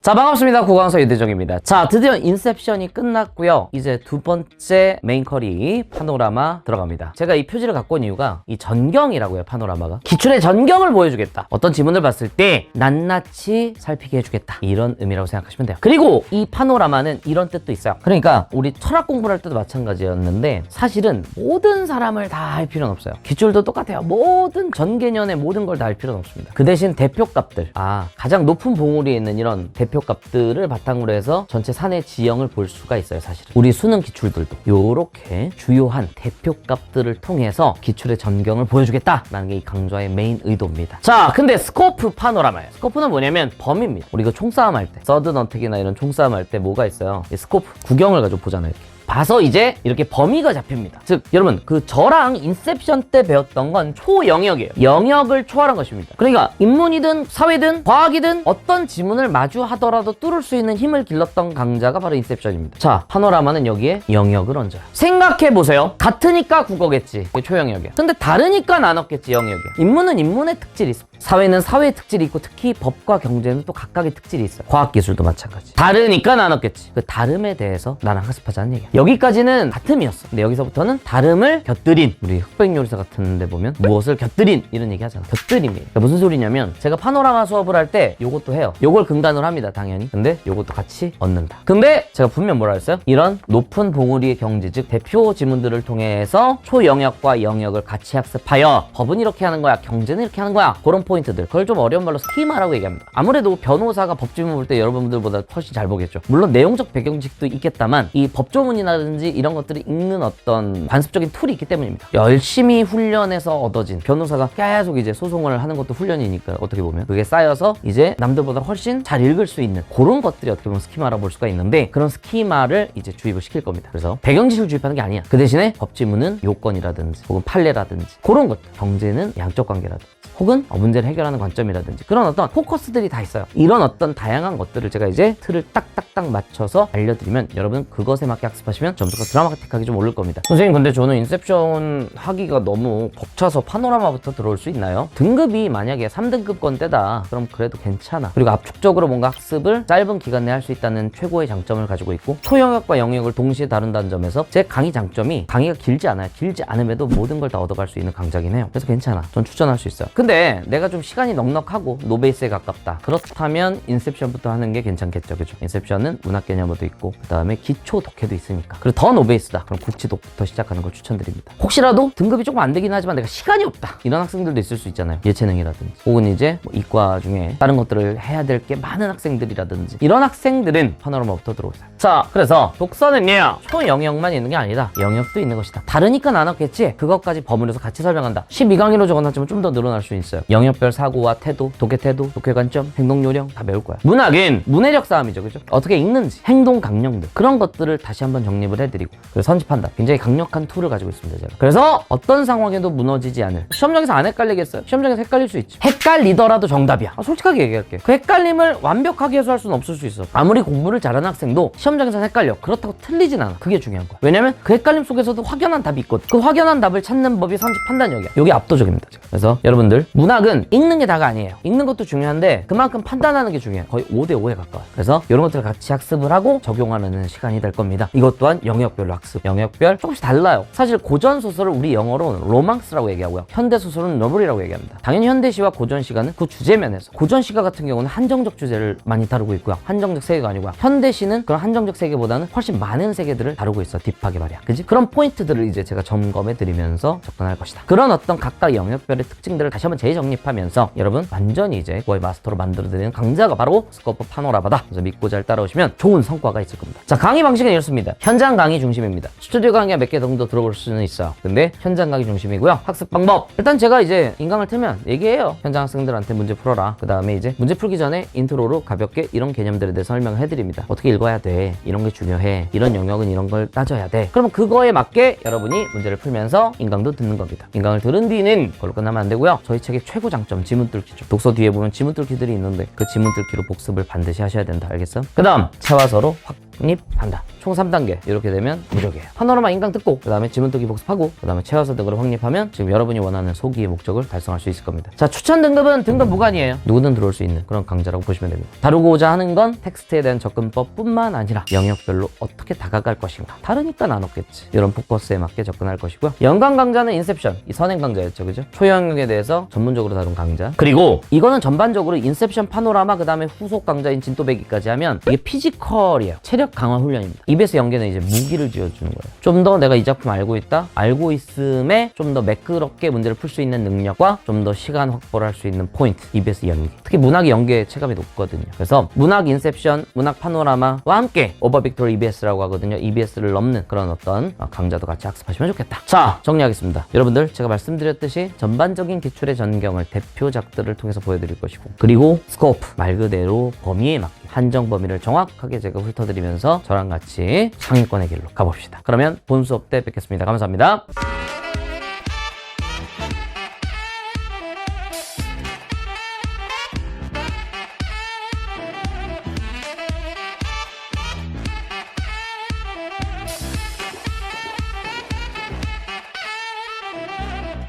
자, 반갑습니다. 국어강사 유대정입니다. 자, 드디어 인셉션이 끝났고요. 이제 두 번째 메인 커리 파노라마 들어갑니다. 제가 이 표지를 갖고 온 이유가 이 전경이라고요. 파노라마가 기출의 전경을 보여주겠다. 어떤 지문을 봤을 때 낱낱이 살피게 해주겠다. 이런 의미라고 생각하시면 돼요. 그리고 이 파노라마는 이런 뜻도 있어요. 그러니까 우리 철학 공부를 할 때도 마찬가지였는데 사실은 모든 사람을 다 할 필요는 없어요. 기출도 똑같아요. 모든 전 개념의 모든 걸 다 할 필요는 없습니다. 그 대신 대표값들, 가장 높은 봉우리에 있는 이런 대표값들을 바탕으로 해서 전체 산의 지형을 볼 수가 있어요. 사실은 우리 수능 기출들도 요렇게 주요한 대표값들을 통해서 기출의 전경을 보여주겠다라는 게 이 강좌의 메인 의도입니다. 자, 근데 스코프 파노라마예요. 스코프는 뭐냐면 범위입니다. 우리 이거 총싸움 할 때, 서든 어택이나 이런 총싸움 할 때 뭐가 있어요? 이 스코프 구경을 가지고 보잖아요. 이렇게 봐서 이제 이렇게 범위가 잡힙니다. 즉 여러분, 그 저랑 인셉션 때 배웠던 건 초영역이에요. 영역을 초월한 것입니다. 그러니까 인문이든 사회든 과학이든 어떤 지문을 마주하더라도 뚫을 수 있는 힘을 길렀던 강좌가 바로 인셉션입니다. 자, 파노라마는 여기에 영역을 얹어요. 생각해보세요. 같으니까 국어겠지, 이게 초영역이야. 근데 다르니까 나눴겠지, 영역이야. 인문은 인문의 특질이 있습니다. 사회는 사회의 특질이 있고 특히 법과 경제는 또 각각의 특질이 있어요. 과학기술도 마찬가지. 다르니까 나눴겠지. 그 다름에 대해서 나랑 학습하자는 얘기야. 여기까지는 같음이었어. 근데 여기서부터는 다름을 곁들인, 우리 흑백요리사 같은 데 보면 무엇을 곁들인 이런 얘기 하잖아. 곁들임이에요. 그러니까 무슨 소리냐면 제가 파노라마 수업을 할 때 요것도 해요. 요걸 근간으로 합니다, 당연히. 근데 요것도 같이 얻는다. 근데 제가 분명 뭐라 했어요? 이런 높은 봉우리의 경지, 즉 대표 지문들을 통해서 초영역과 영역을 같이 학습하여 법은 이렇게 하는 거야, 경제는 이렇게 하는 거야, 그런 포인트들, 그걸 좀 어려운 말로 스키마라고 얘기합니다. 아무래도 변호사가 법조문 볼 때 여러분들보다 훨씬 잘 보겠죠. 물론 내용적 배경식도 있겠다만 이 법조문이라든지 이런 것들을 읽는 어떤 관습적인 툴이 있기 때문입니다. 열심히 훈련해서 얻어진, 변호사가 계속 이제 소송을 하는 것도 훈련이니까 어떻게 보면 그게 쌓여서 이제 남들보다 훨씬 잘 읽을 수 있는 그런 것들이 어떻게 보면 스키마라고 볼 수가 있는데, 그런 스키마를 이제 주입을 시킬 겁니다. 그래서 배경지식을 주입하는 게 아니야. 그 대신에 법지문은 요건이라든지 혹은 판례라든지 그런 것들, 경제는 양적 관계라든지 혹은 문제를 해결하는 관점이라든지 그런 어떤 포커스들이 다 있어요. 이런 어떤 다양한 것들을 제가 이제 틀을 딱딱딱 맞춰서 알려드리면 여러분 그것에 맞게 학습하시면 점수가 드라마틱하게 좀 오를 겁니다. 선생님, 근데 저는 인셉션 하기가 너무 벅차서 파노라마부터 들어올 수 있나요? 등급이 만약에 3등급 건대다 그럼 그래도 괜찮아. 그리고 압축적으로 뭔가 학습을 짧은 기간 내에 할 수 있다는 최고의 장점을 가지고 있고, 초영역과 영역을 동시에 다룬다는 점에서 제 강의 장점이 강의가 길지 않아요. 길지 않음에도 모든 걸 다 얻어갈 수 있는 강좌긴 해요. 그래서 괜찮아. 전 추천할 수 있어요. 근데 내가 좀 시간이 넉넉하고 노베이스에 가깝다, 그렇다면 인셉션부터 하는 게 괜찮겠죠. 그죠? 인셉션은 문학 개념어도 있고 그 다음에 기초 독해도 있으니까. 그리고 더 노베이스다 그럼 국지독부터 시작하는 걸 추천드립니다. 혹시라도 등급이 조금 안 되긴 하지만 내가 시간이 없다 이런 학생들도 있을 수 있잖아요. 예체능이라든지 혹은 이제 뭐 이과 중에 다른 것들을 해야 될 게 많은 학생들이라든지 이런 학생들은 파노라마부터 들어오세요. 자, 그래서 독서는요 초영역만 있는 게 아니다, 영역도 있는 것이다. 다르니까 나눴겠지, 그것까지 버무려서 같이 설명한다. 12강의로 적어놨지만 좀 더 늘어날 수 있어요. 영역별 사고와 태도, 독해 태도, 독해 관점, 행동 요령 다 배울 거야. 문학은 문해력 싸움이죠. 그죠? 어떻게 읽는지, 행동 강령들, 그런 것들을 다시 한번 정립을 해드리고, 그리고 선집한다, 굉장히 강력한 툴을 가지고 있습니다. 제가. 그래서 어떤 상황에도 무너지지 않을, 시험장에서 안 헷갈리겠어요? 시험장에서 헷갈릴 수 있지. 헷갈리더라도 정답이야. 솔직하게 얘기할게. 그 헷갈림을 완벽하게 해소할 수는 없을 수 있어. 아무리 공부를 잘하는 학생도 시험장에서 헷갈려. 그렇다고 틀리진 않아. 그게 중요한 거야. 왜냐면 그 헷갈림 속에서도 확연한 답이 있거든. 그 확연한 답을 찾는 법이 선집 판단력이야. 여기 압도적입니다. 제가. 그래서 여러분들, 문학은 읽는 게 다가 아니에요. 읽는 것도 중요한데 그만큼 판단하는 게 중요해요. 거의 5대5에 가까워요. 그래서 이런 것들을 같이 학습을 하고 적용하는 시간이 될 겁니다. 이것 또한 영역별로 학습, 영역별 조금씩 달라요. 사실 고전 소설을 우리 영어로 로망스라고 얘기하고요, 현대 소설은 너블이라고 얘기합니다. 당연히 현대시와 고전시가는 그 주제면에서, 고전시가 같은 경우는 한정적 주제를 많이 다루고 있고요, 한정적 세계가 아니고요, 현대시는 그런 한정적 세계보다는 훨씬 많은 세계들을 다루고 있어. 딥하게 말이야. 그지? 그런 포인트들을 이제 제가 점검해 드리면서 접근할 것이다. 그런 어떤 각각 영역별의 특징들을 다시 한번 재정립하면서 여러분 완전히 이제 거의 마스터로 만들어드리는 강좌가 바로 스코프 파노라마다. 그래서 믿고 잘 따라오시면 좋은 성과가 있을 겁니다. 자, 강의 방식은 이렇습니다. 현장 강의 중심입니다. 스튜디오 강의가 몇 개 정도 들어볼 수는 있어요. 근데 현장 강의 중심이고요. 학습 방법, 일단 제가 이제 인강을 틀면 얘기해요. 현장 학생들한테 문제 풀어라. 그 다음에 이제 문제 풀기 전에 인트로로 가볍게 이런 개념들에 대해서 설명을 해드립니다. 어떻게 읽어야 돼, 이런 게 중요해, 이런 영역은 이런 걸 따져야 돼. 그러면 그거에 맞게 여러분이 문제를 풀면서 인강도 듣는 겁니다. 인강을 들은 뒤는 그걸로 끝나면 안 되고요, 저희 책의 최고 장점 지문 뚫기죠. 독서 뒤에 보면 지문 뚫기들이 있는데 그 지문 뚫기로 복습을 반드시 하셔야 된다. 알겠어? 그 다음, 채화서로 확립한다. 총 3단계 이렇게 되면 무적이에요. 파노라마 인강 듣고 그 다음에 지문뜨기 복습하고 그 다음에 최하서 등급을 확립하면 지금 여러분이 원하는 소기의 목적을 달성할 수 있을 겁니다. 자, 추천 등급은 등급 무관이에요. 누구든 들어올 수 있는 그런 강좌라고 보시면 됩니다. 다루고자 하는 건 텍스트에 대한 접근법 뿐만 아니라 영역별로 어떻게 다가갈 것인가, 다르니까 나눴겠지, 이런 포커스에 맞게 접근할 것이고요. 연관 강좌는 인셉션, 이 선행 강좌였죠, 그죠? 초영역에 대해서 전문적으로 다룬 강좌. 그리고 이거는 전반적으로 인셉션, 파노라마, 그 다음에 후속 강좌인 진또배기까지 하면 이게 피지컬이에요. 체력 강화 훈련입니다. EBS 연계는 이제 무기를 지어주는 거예요. 좀 더 내가 이 작품 알고 있다, 알고 있음에 좀 더 매끄럽게 문제를 풀 수 있는 능력과 좀 더 시간 확보를 할 수 있는 포인트, EBS 연계. 특히 문학의 연계 체감이 높거든요. 그래서 문학 인셉션, 문학 파노라마와 함께 오버 빅토리 EBS라고 하거든요. EBS를 넘는 그런 어떤 강좌도 같이 학습하시면 좋겠다. 자, 정리하겠습니다. 여러분들, 제가 말씀드렸듯이 전반적인 기출의 전경을 대표작들을 통해서 보여드릴 것이고, 그리고 스코프, 말 그대로 범위에 맞게 한정 범위를 정확하게 제가 훑어드리면서 저랑 같이 상위권의 길로 가봅시다. 그러면 본 수업 때 뵙겠습니다. 감사합니다.